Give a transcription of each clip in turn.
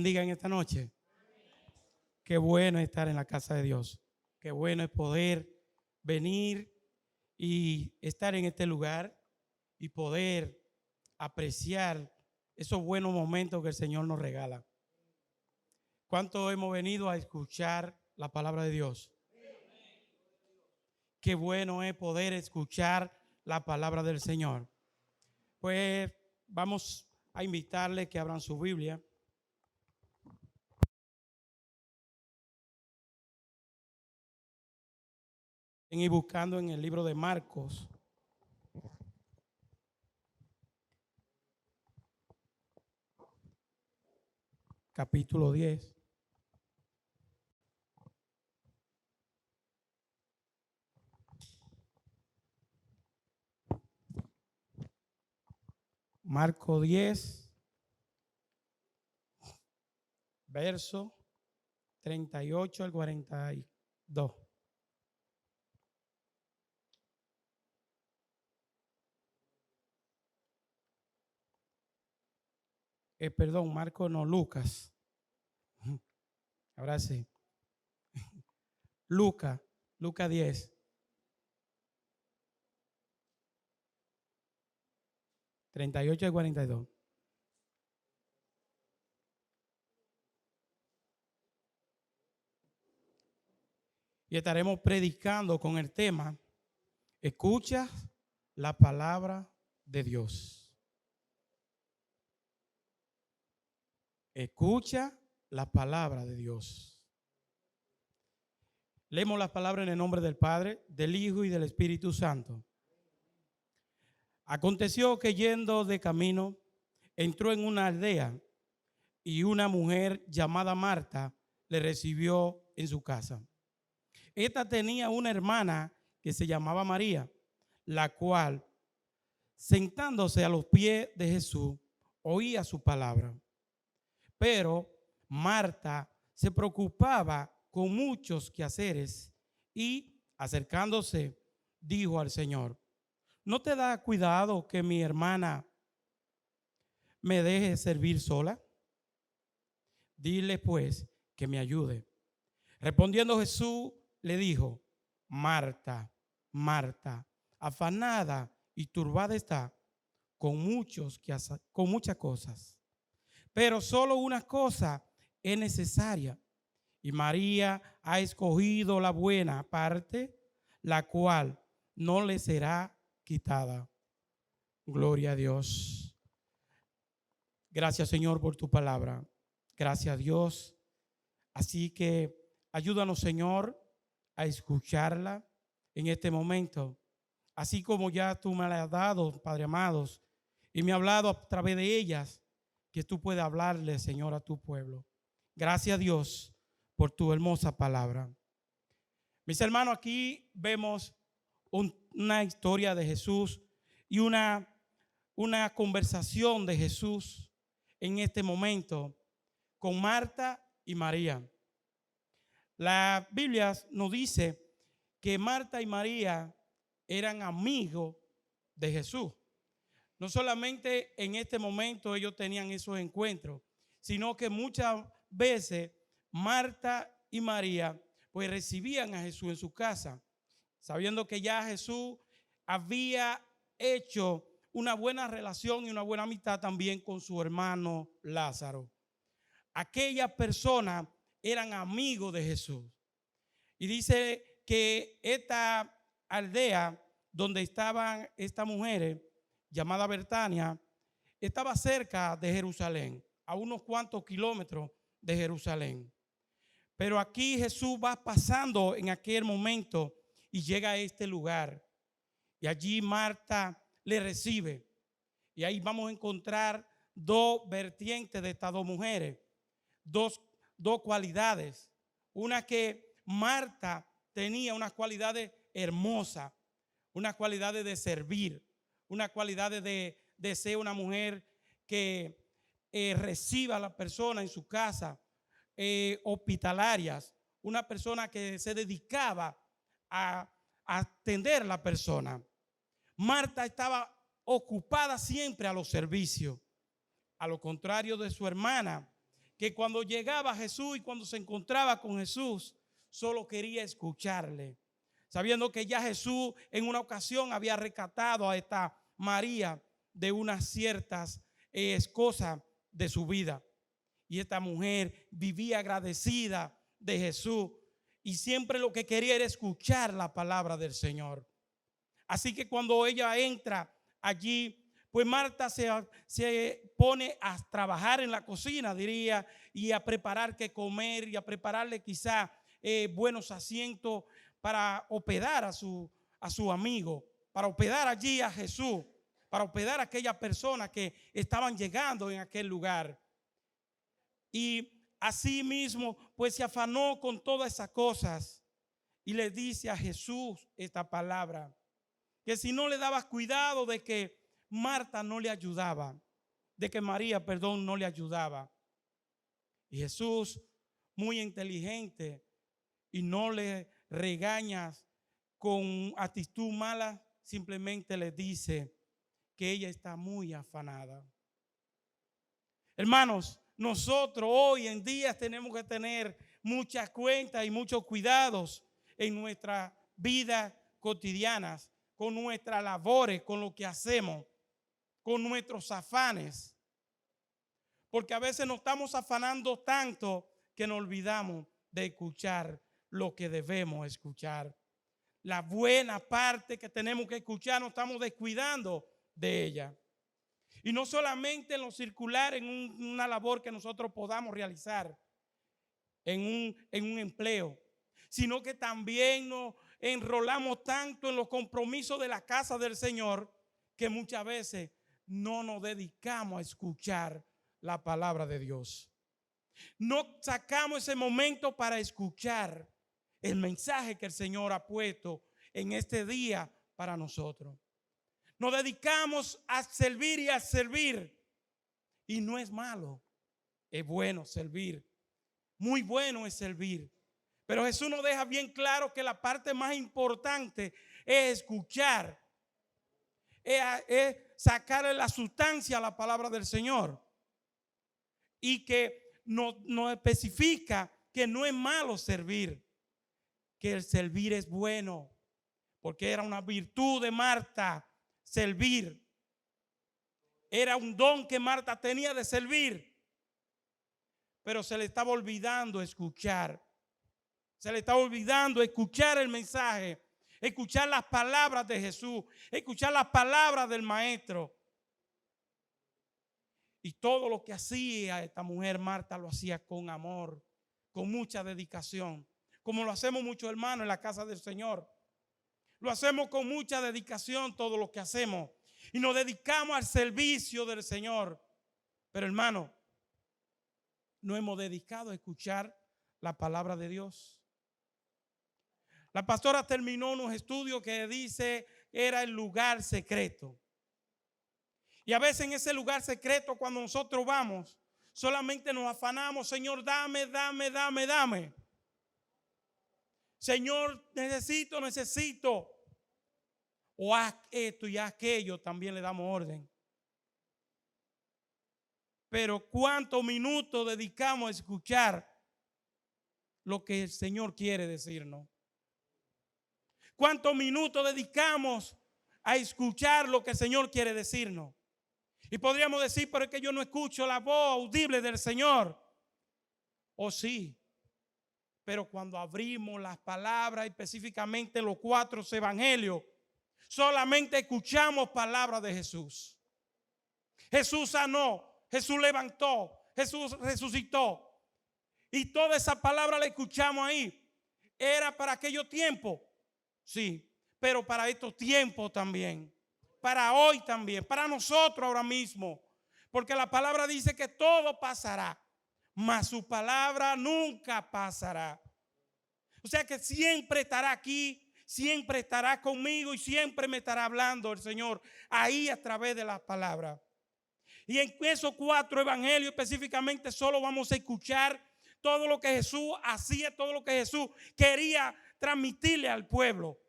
bendiga en esta noche. Qué bueno estar en la casa de Dios. Qué bueno es poder venir y estar en este lugar y poder apreciar esos buenos momentos que el Señor nos regala. ¿Cuánto hemos venido a escuchar la palabra de Dios? Qué bueno es poder escuchar la palabra del Señor. Pues vamos a invitarles que abran su Biblia. Y buscando en el libro de Marcos. Capítulo 10. Marcos 10, verso 38 al 42. Perdón, Marcos no, Lucas. Ahora sí. Lucas 10. 38 al 42. Y estaremos predicando con el tema: escucha la palabra de Dios. Escucha la palabra de Dios. Leemos las palabras en el nombre del Padre, del Hijo y del Espíritu Santo. Aconteció que yendo de camino, entró en una aldea y una mujer llamada Marta le recibió en su casa. Esta tenía una hermana que se llamaba María, la cual, sentándose a los pies de Jesús, oía su palabra. Pero Marta se preocupaba con muchos quehaceres y, acercándose, dijo al Señor: ¿no te da cuidado que mi hermana me deje servir sola? Dile pues que me ayude. Respondiendo Jesús le dijo: Marta, Marta, afanada y turbada está con muchas cosas, pero solo una cosa es necesaria, y María ha escogido la buena parte, la cual no le será quitada. Gloria a Dios. Gracias, Señor, por tu palabra. Gracias a Dios. Así que ayúdanos, Señor, a escucharla en este momento, así como ya tú me la has dado, Padre amados, y me ha hablado a través de ellas, que tú puedas hablarle, Señor, a tu pueblo. Gracias a Dios por tu hermosa palabra. Mis hermanos, aquí vemos una historia de Jesús y una conversación de Jesús en este momento con Marta y María. La Biblia nos dice que Marta y María eran amigos de Jesús. No solamente en este momento ellos tenían esos encuentros, sino que muchas veces Marta y María pues recibían a Jesús en su casa, sabiendo que ya Jesús había hecho una buena relación y una buena amistad también con su hermano Lázaro. Aquellas personas eran amigos de Jesús. Y dice que esta aldea donde estaban estas mujeres, llamada Betania, estaba cerca de Jerusalén, a unos cuantos kilómetros de Jerusalén. Pero aquí Jesús va pasando en aquel momento y llega a este lugar. Y allí Marta le recibe. Y ahí vamos a encontrar dos vertientes de estas dos mujeres. Dos cualidades. Una que Marta tenía unas cualidades hermosas, unas cualidades de servir, unas cualidades de ser una mujer que reciba a la persona en su casa, hospitalarias, una persona que se dedicaba a atender a la persona. Marta estaba ocupada siempre a los servicios, a lo contrario de su hermana, que cuando llegaba a Jesús y cuando se encontraba con Jesús, solo quería escucharle, sabiendo que ya Jesús en una ocasión había rescatado a esta María de unas ciertas cosas de su vida. Y esta mujer vivía agradecida de Jesús y siempre lo que quería era escuchar la palabra del Señor. Así que cuando ella entra allí, pues Marta se pone a trabajar en la cocina, diría, y a preparar qué comer y a prepararle quizá buenos asientos para hospedar a su amigo, para hospedar allí a Jesús, para hospedar a aquellas personas que estaban llegando en aquel lugar. Y así mismo, pues se afanó con todas esas cosas y le dice a Jesús esta palabra, que si no le dabas cuidado de que Marta no le ayudaba, de que María, perdón, no le ayudaba. Y Jesús, muy inteligente, y no le regañas con actitud mala, simplemente le dice que ella está muy afanada. Hermanos, nosotros hoy en día tenemos que tener muchas cuentas y muchos cuidados en nuestras vidas cotidianas, con nuestras labores, con lo que hacemos, con nuestros afanes. Porque a veces nos estamos afanando tanto que nos olvidamos de escuchar lo que debemos escuchar. La buena parte que tenemos que escuchar nos estamos descuidando de ella. Y no solamente en lo circular, en una labor que nosotros podamos realizar, en un empleo, sino que también nos enrolamos tanto en los compromisos de la casa del Señor que muchas veces no nos dedicamos a escuchar la palabra de Dios. No sacamos ese momento para escuchar el mensaje que el Señor ha puesto en este día para nosotros. Nos dedicamos a servir y a servir. Y no es malo, es bueno servir. Muy bueno es servir. Pero Jesús nos deja bien claro que la parte más importante es escuchar, es sacarle la sustancia a la palabra del Señor. Y que nos especifica que no es malo servir, que el servir es bueno, porque era una virtud de Marta servir. Era un don que Marta tenía de servir, pero se le estaba olvidando escuchar. Se le estaba olvidando escuchar el mensaje, escuchar las palabras de Jesús, escuchar las palabras del Maestro. Y todo lo que hacía esta mujer Marta lo hacía con amor, con mucha dedicación, como lo hacemos muchos hermanos en la casa del Señor. Lo hacemos con mucha dedicación todo lo que hacemos y nos dedicamos al servicio del Señor. Pero hermano, no hemos dedicado a escuchar la palabra de Dios. La pastora terminó unos estudios que dice era el lugar secreto. Y a veces en ese lugar secreto cuando nosotros vamos, solamente nos afanamos, Señor, dame, dame, dame, dame. Señor, necesito. O haz esto y haz aquello, también le damos orden. Pero ¿cuántos minutos dedicamos a escuchar lo que el Señor quiere decirnos? ¿Cuántos minutos dedicamos a escuchar lo que el Señor quiere decirnos? Y podríamos decir, pero es que yo no escucho la voz audible del Señor. O sí, pero cuando abrimos las palabras, específicamente los 4 evangelios, solamente escuchamos palabras de Jesús. Jesús sanó, Jesús levantó, Jesús resucitó. Y toda esa palabra la escuchamos ahí. ¿Era para aquellos tiempos? Sí, pero para estos tiempos también. Para hoy también, para nosotros ahora mismo. Porque la palabra dice que todo pasará, mas su palabra nunca pasará. O sea que siempre estará aquí, siempre estará conmigo y siempre me estará hablando el Señor ahí a través de las palabras. Y en esos 4 evangelios específicamente solo vamos a escuchar todo lo que Jesús hacía, todo lo que Jesús quería transmitirle al pueblo.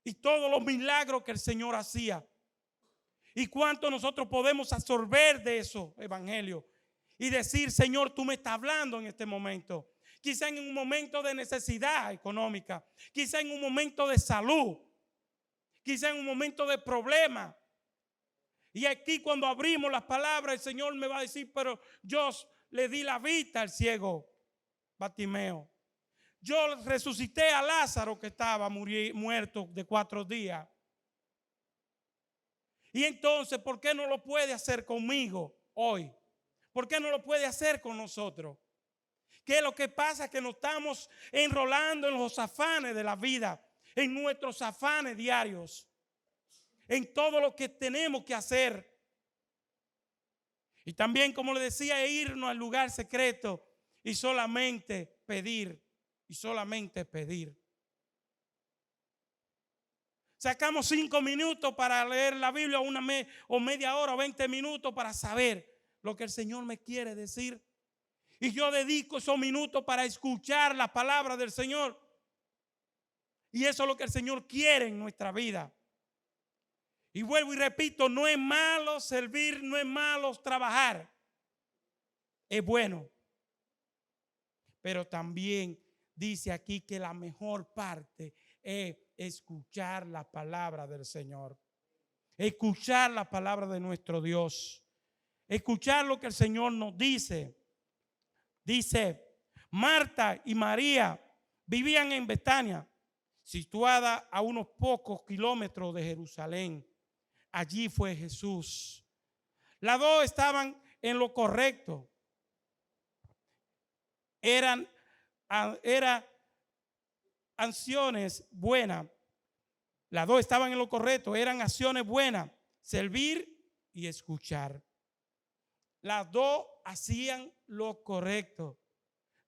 Y todos los milagros que el Señor hacía. Y cuánto nosotros podemos absorber de esos evangelios. y decir, Señor, tú me estás hablando en este momento. Quizá en un momento de necesidad económica, quizá en un momento de salud, quizá en un momento de problema. Y aquí cuando abrimos las palabras, el Señor me va a decir, pero yo le di la vista al ciego Bartimeo. Yo resucité a Lázaro que estaba muerto de 4 días. Y entonces, ¿por qué no lo puede hacer conmigo hoy? ¿Por qué no lo puede hacer con nosotros? ¿Qué es lo que pasa? Que nos estamos enrolando en los afanes de la vida, en nuestros afanes diarios, en todo lo que tenemos que hacer. Y también, como le decía, irnos al lugar secreto y solamente pedir, y solamente pedir. Sacamos 5 minutos para leer la Biblia, o media hora, o 20 minutos para saber lo que el Señor me quiere decir. Y yo dedico esos minutos para escuchar la palabra del Señor. Y eso es lo que el Señor quiere en nuestra vida. Y vuelvo y repito, no es malo servir, no es malo trabajar. Es bueno. Pero también dice aquí que la mejor parte es escuchar la palabra del Señor. Escuchar la palabra de nuestro Dios. Escuchar lo que el Señor nos dice. Dice, Marta y María vivían en Betania, situada a unos pocos kilómetros de Jerusalén. Allí fue Jesús. Las dos estaban en lo correcto. Eran acciones buenas. Las dos estaban en lo correcto. Eran acciones buenas. Servir y escuchar. Las dos hacían lo correcto.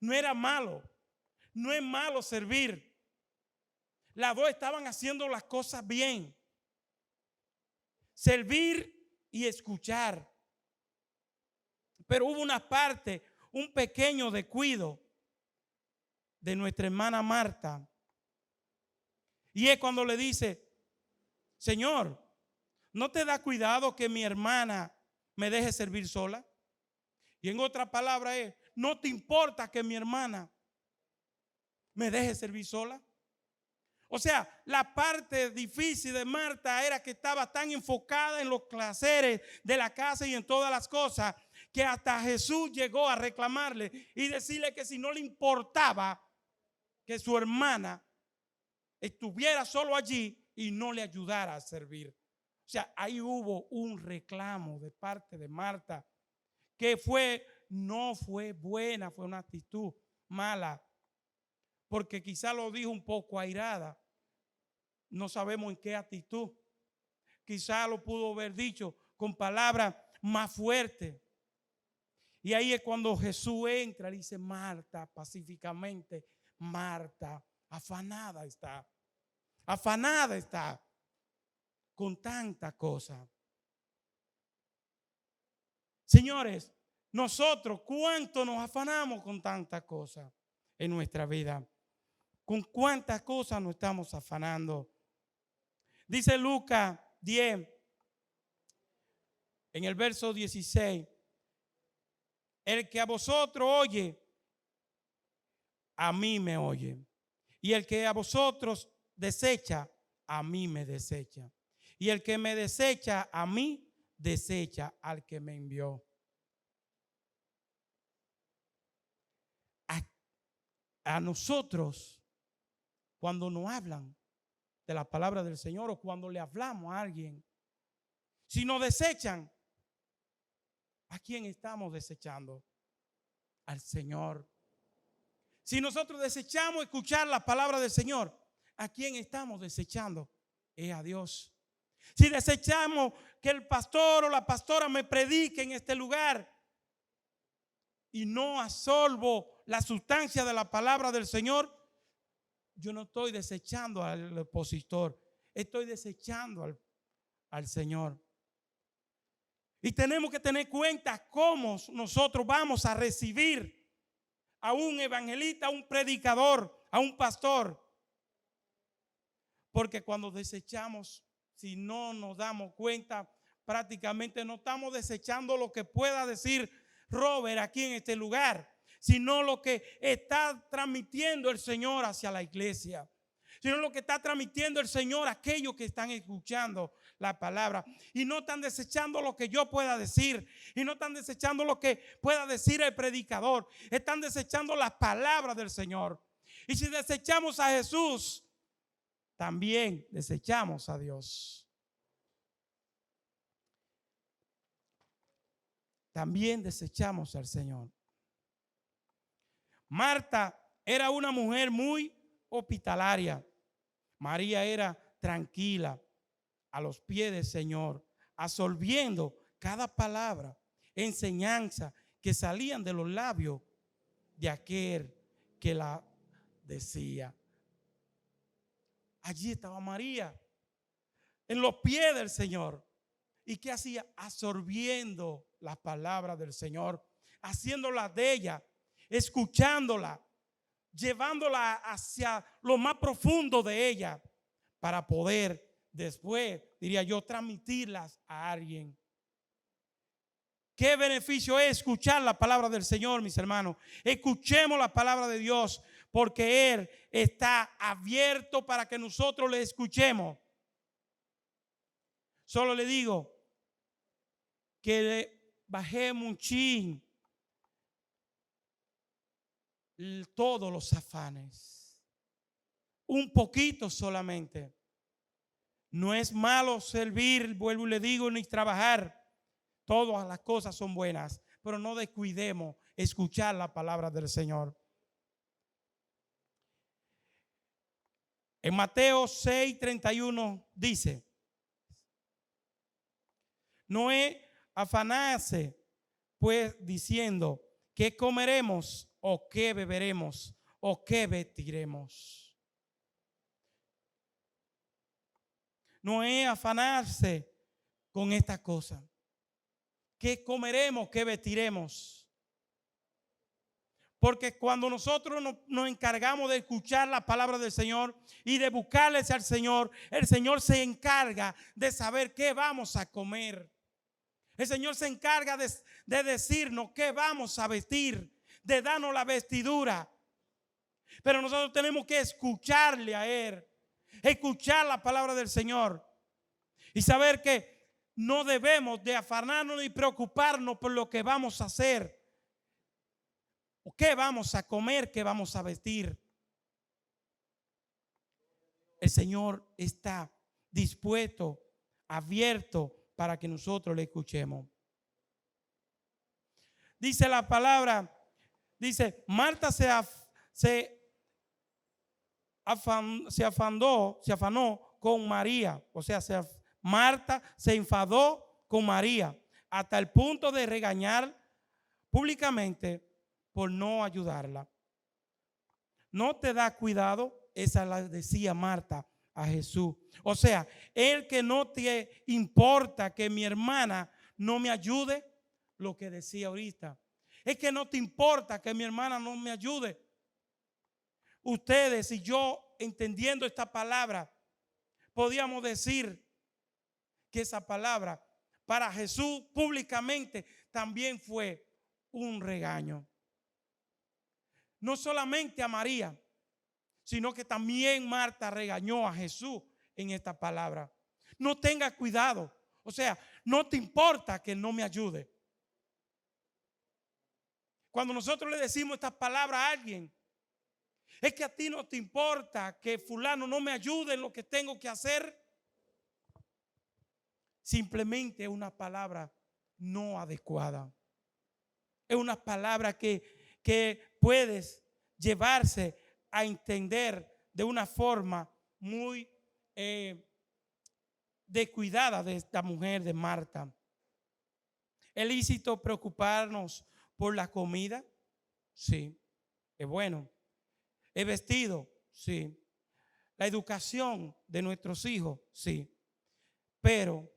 No era malo. No es malo servir. Las dos estaban haciendo las cosas bien. Servir y escuchar. Pero hubo una parte, un pequeño descuido de nuestra hermana Marta. Y es cuando le dice, Señor, ¿no te da cuidado que mi hermana me deje servir sola? Y en otra palabra es, ¿no te importa que mi hermana me deje servir sola? O sea, la parte difícil de Marta era que estaba tan enfocada en los quehaceres de la casa y en todas las cosas, que hasta Jesús llegó a reclamarle y decirle que si no le importaba que su hermana estuviera solo allí y no le ayudara a servir. O sea, ahí hubo un reclamo de parte de Marta que no fue buena, fue una actitud mala. Porque quizá lo dijo un poco airada. No sabemos en qué actitud. Quizá lo pudo haber dicho con palabras más fuertes. Y ahí es cuando Jesús entra y dice, Marta, pacíficamente, Marta, afanada está con tanta cosa. Señores, nosotros, ¿cuánto nos afanamos con tanta cosa en nuestra vida? ¿Con cuántas cosas nos estamos afanando? Dice Lucas 10, en el verso 16, el que a vosotros oye, a mí me oye. Y el que a vosotros desecha, a mí me desecha. Y el que me desecha, a mí desecha al que me envió. A nosotros, cuando nos hablan de la palabra del Señor o cuando le hablamos a alguien, si nos desechan, ¿a quién estamos desechando? Al Señor. Si nosotros desechamos escuchar la palabra del Señor, ¿a quién estamos desechando? Es a Dios. Si desechamos que el pastor o la pastora me predique en este lugar y no absorbo la sustancia de la palabra del Señor, yo no estoy desechando al opositor, estoy desechando al Señor. Y tenemos que tener cuenta cómo nosotros vamos a recibir a un evangelista, a un predicador, a un pastor. Porque cuando desechamos, si no nos damos cuenta, prácticamente no estamos desechando lo que pueda decir Robert aquí en este lugar, sino lo que está transmitiendo el Señor hacia la iglesia, sino lo que está transmitiendo el Señor a aquellos que están escuchando la palabra y no están desechando lo que yo pueda decir y no están desechando lo que pueda decir el predicador, están desechando las palabras del Señor. Y si desechamos a Jesús, también desechamos a Dios. También desechamos al Señor. Marta era una mujer muy hospitalaria. María era tranquila a los pies del Señor, absorbiendo cada palabra, enseñanza que salían de los labios de aquel que la decía. Allí estaba María, en los pies del Señor. ¿Y qué hacía? Absorbiendo las palabras del Señor, haciéndolas de ella, escuchándola, llevándola hacia lo más profundo de ella para poder después, diría yo, transmitirlas a alguien. ¿Qué beneficio es escuchar la palabra del Señor, mis hermanos? Escuchemos la palabra de Dios porque Él está abierto para que nosotros le escuchemos. Solo le digo que le bajemos un chin todos los afanes, un poquito solamente. No es malo servir, vuelvo y le digo, ni trabajar. Todas las cosas son buenas, pero no descuidemos escuchar la palabra del Señor. En Mateo 6:31 dice: no es afanarse pues diciendo qué comeremos o qué beberemos o qué vestiremos. No es afanarse con esta cosa. ¿Qué comeremos? ¿Qué vestiremos? Porque cuando nosotros nos encargamos de escuchar la palabra del Señor y de buscarles al Señor, el Señor se encarga de saber qué vamos a comer. El Señor se encarga de decirnos qué vamos a vestir, de darnos la vestidura. Pero nosotros tenemos que escucharle a Él, escuchar la palabra del Señor y saber que no debemos de afanarnos ni preocuparnos por lo que vamos a hacer, o qué vamos a comer, qué vamos a vestir. El Señor está dispuesto, abierto para que nosotros le escuchemos. Dice la palabra, dice, Marta se afanó con María, o sea, Marta se enfadó con María hasta el punto de regañar públicamente por no ayudarla. No te da cuidado, esa la decía Marta a Jesús. O sea, el que no te importa que mi hermana no me ayude, lo que decía ahorita. Es que no te importa que mi hermana no me ayude. Ustedes y yo, entendiendo esta palabra, podíamos decir que esa palabra para Jesús públicamente también fue un regaño. No solamente a María, sino que también Marta regañó a Jesús en esta palabra. No tengas cuidado, o sea, no te importa que no me ayude. Cuando nosotros le decimos esta palabra a alguien, es que a ti no te importa que fulano no me ayude en lo que tengo que hacer. Simplemente es una palabra no adecuada. Es una palabra que puedes llevarse a entender de una forma muy descuidada de esta mujer de Marta. ¿Es lícito preocuparnos por la comida? Sí, es bueno. ¿El vestido? Sí. ¿La educación de nuestros hijos? Sí. Pero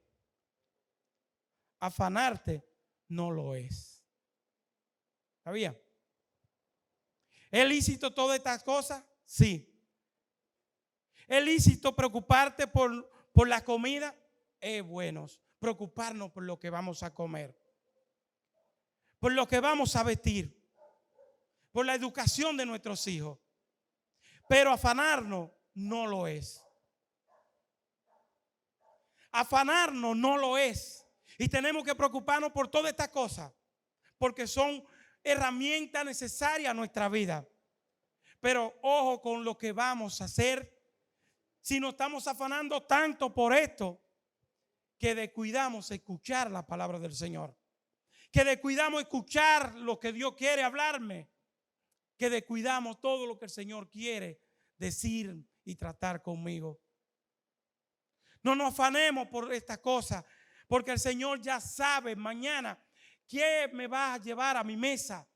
afanarte no lo es. ¿Sabía? ¿Es lícito todas estas cosas? Sí. ¿Es lícito preocuparte por la comida? Es bueno preocuparnos por lo que vamos a comer. por lo que vamos a vestir, por la educación de nuestros hijos. Pero afanarnos no lo es. Afanarnos no lo es. Y tenemos que preocuparnos por todas estas cosas, porque son herramientas necesarias a nuestra vida. Pero ojo con lo que vamos a hacer si nos estamos afanando tanto por esto, que descuidamos escuchar la palabra del Señor, que descuidamos escuchar lo que Dios quiere hablarme, que descuidamos todo lo que el Señor quiere decir y tratar conmigo. No nos afanemos por estas cosas, porque el Señor ya sabe mañana quién me va a llevar a mi mesa.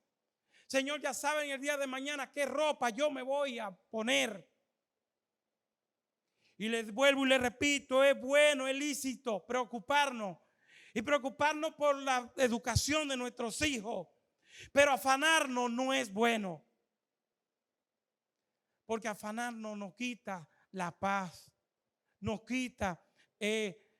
El Señor ya sabe en el día de mañana qué ropa yo me voy a poner. Y les vuelvo y les repito, es bueno, es lícito preocuparnos y preocuparnos por la educación de nuestros hijos, pero afanarnos no es bueno, porque afanarnos nos quita la paz, nos quita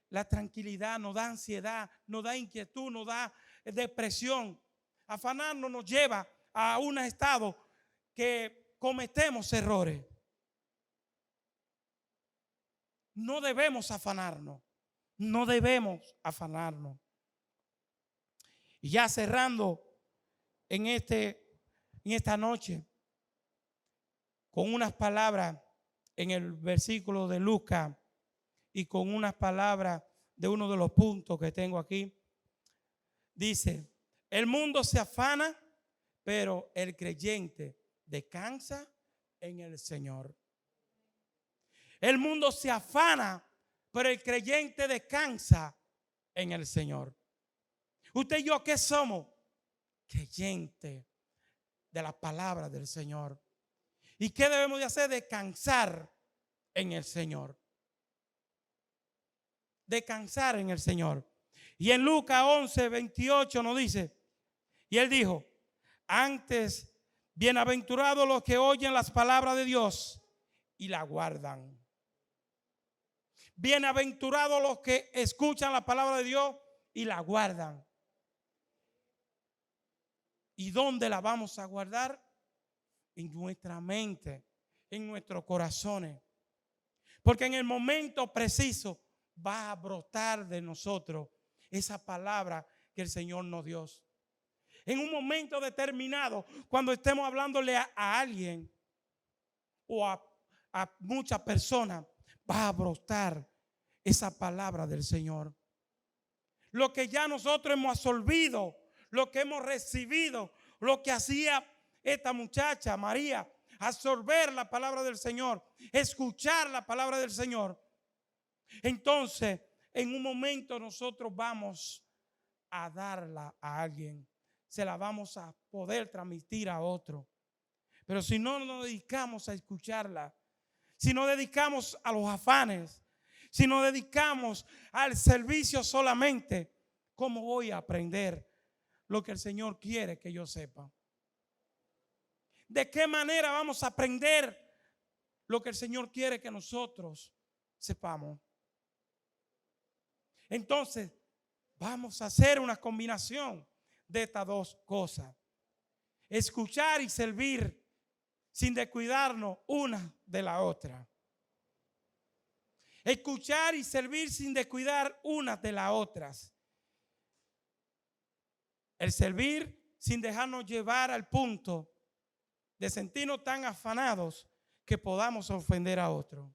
la tranquilidad, nos da ansiedad, nos da inquietud, nos da depresión. Afanarnos nos lleva a un estado que cometemos errores. No debemos afanarnos, no debemos afanarnos. Y ya cerrando en esta noche con unas palabras en el versículo de Lucas y con unas palabras de uno de los puntos que tengo aquí. Dice: el mundo se afana, pero el creyente descansa en el Señor. El mundo se afana, pero el creyente descansa en el Señor. Usted y yo, ¿qué somos? Creyentes de la palabra del Señor. ¿Y qué debemos de hacer? Descansar en el Señor. Descansar en el Señor. Y en Lucas 11:28 nos dice, y él dijo: antes, bienaventurados los que oyen las palabras de Dios y la guardan. Bienaventurados los que escuchan la palabra de Dios y la guardan. ¿Y dónde la vamos a guardar? En nuestra mente, en nuestros corazones. Porque en el momento preciso va a brotar de nosotros esa palabra que el Señor nos dio. En un momento determinado, cuando estemos hablándole a alguien o a muchas personas, va a brotar esa palabra del Señor. Lo que ya nosotros hemos absorbido, lo que hemos recibido, lo que hacía esta muchacha María, absorber la palabra del Señor, escuchar la palabra del Señor. Entonces, en un momento nosotros vamos a darla a alguien, se la vamos a poder transmitir a otro. Pero si no nos dedicamos a escucharla, si no dedicamos a los afanes, si nos dedicamos al servicio solamente, ¿cómo voy a aprender lo que el Señor quiere que yo sepa? ¿De qué manera vamos a aprender lo que el Señor quiere que nosotros sepamos? Entonces, vamos a hacer una combinación de estas dos cosas: escuchar y servir sin descuidarnos una de la otra. Escuchar y servir sin descuidar unas de las otras. El servir sin dejarnos llevar al punto de sentirnos tan afanados que podamos ofender a otro.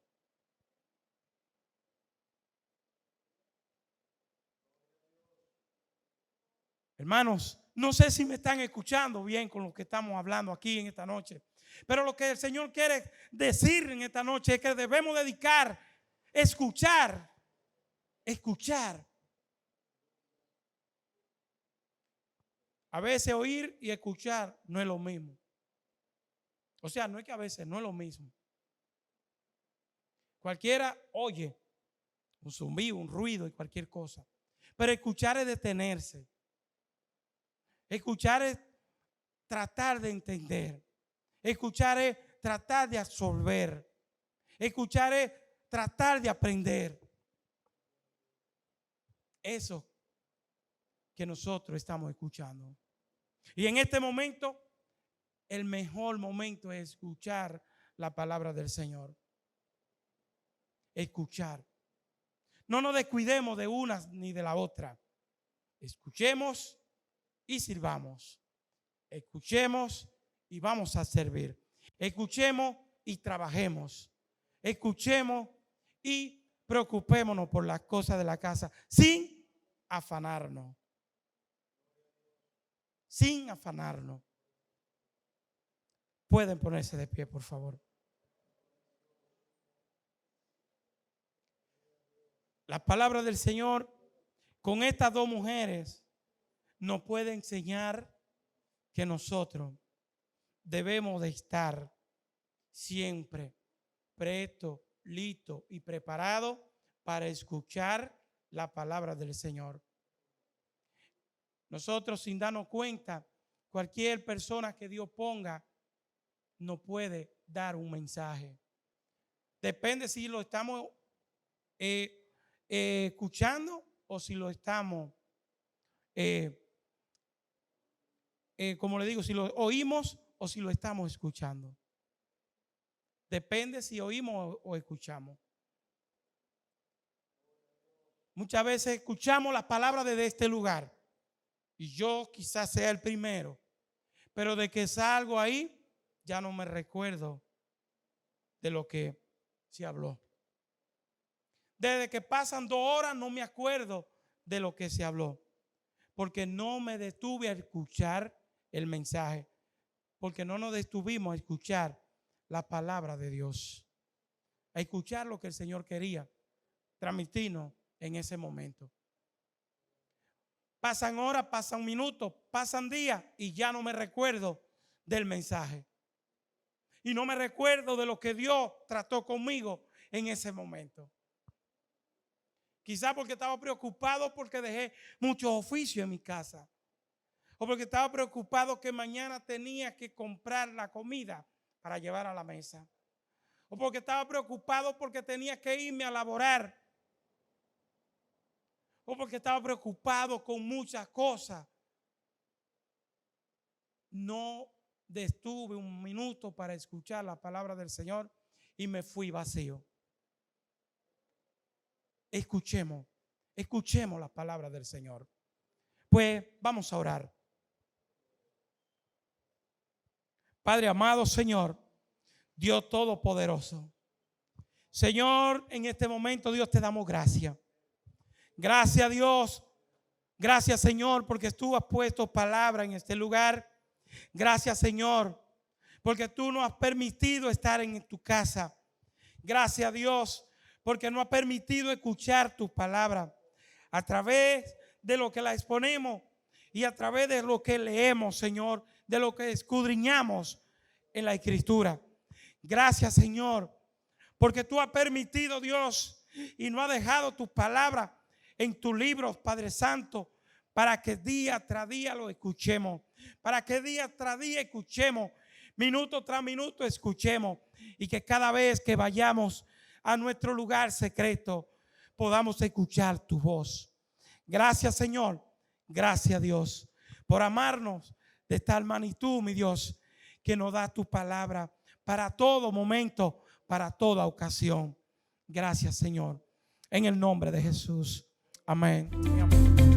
Hermanos, no sé si me están escuchando bien con lo que estamos hablando aquí en esta noche, pero lo que el Señor quiere decir en esta noche es que debemos dedicar, escuchar. A veces oír y escuchar no es lo mismo. O sea, no es que a veces no es lo mismo. Cualquiera oye un zumbido, un ruido y cualquier cosa. Pero escuchar es detenerse. Escuchar es tratar de entender. Escuchar es tratar de absorber. Escuchar es tratar de aprender. Eso que nosotros estamos escuchando. Y en este momento, el mejor momento es escuchar la palabra del Señor. Escuchar. No nos descuidemos de una ni de la otra. Escuchemos y sirvamos. Escuchemos y vamos a servir. Escuchemos y trabajemos. Escuchemos y preocupémonos por las cosas de la casa sin afanarnos. Sin afanarnos. Pueden ponerse de pie, por favor. La palabra del Señor con estas dos mujeres nos puede enseñar que nosotros debemos de estar siempre prestos, listos y preparados para escuchar la palabra del Señor. Nosotros, sin darnos cuenta, cualquier persona que Dios ponga nos puede dar un mensaje. Depende si lo estamos escuchando o si lo estamos, como le digo, si lo oímos o si lo estamos escuchando. Depende si oímos o escuchamos. Muchas veces escuchamos las palabras desde este lugar y yo quizás sea el primero, pero de que salgo ahí ya no me recuerdo de lo que se habló. Desde que pasan 2 horas no me acuerdo de lo que se habló, porque no me detuve a escuchar el mensaje, porque no nos detuvimos a escuchar la palabra de Dios, a escuchar lo que el Señor quería transmitirnos en ese momento. Pasan horas, pasan minutos, pasan días y ya no me recuerdo del mensaje. Y no me recuerdo de lo que Dios trató conmigo en ese momento. Quizás porque estaba preocupado porque dejé muchos oficios en mi casa. O porque estaba preocupado que mañana tenía que comprar la comida para llevar a la mesa. O porque estaba preocupado porque tenía que irme a laborar. O porque estaba preocupado con muchas cosas. No detuve un minuto para escuchar la palabra del Señor y me fui vacío. Escuchemos la palabra del Señor. Pues vamos a orar. Padre amado, Señor, Dios todopoderoso. Señor, en este momento, Dios, te damos gracias. Gracias, Dios. Gracias, Señor, porque tú has puesto palabra en este lugar. Gracias, Señor, porque tú nos has permitido estar en tu casa. Gracias, Dios, porque nos has permitido escuchar tu palabra a través de lo que la exponemos y a través de lo que leemos, Señor, de lo que escudriñamos en la Escritura. Gracias, Señor, porque tú has permitido, Dios, y no has dejado tu palabra en tus libros, Padre Santo, para que día tras día lo escuchemos, para que día tras día escuchemos, minuto tras minuto escuchemos, y que cada vez que vayamos a nuestro lugar secreto podamos escuchar tu voz. Gracias, Señor. Gracias, Dios, por amarnos de tal magnitud, mi Dios, que nos da tu palabra para todo momento, para toda ocasión. Gracias, Señor. En el nombre de Jesús. Amén. Amén.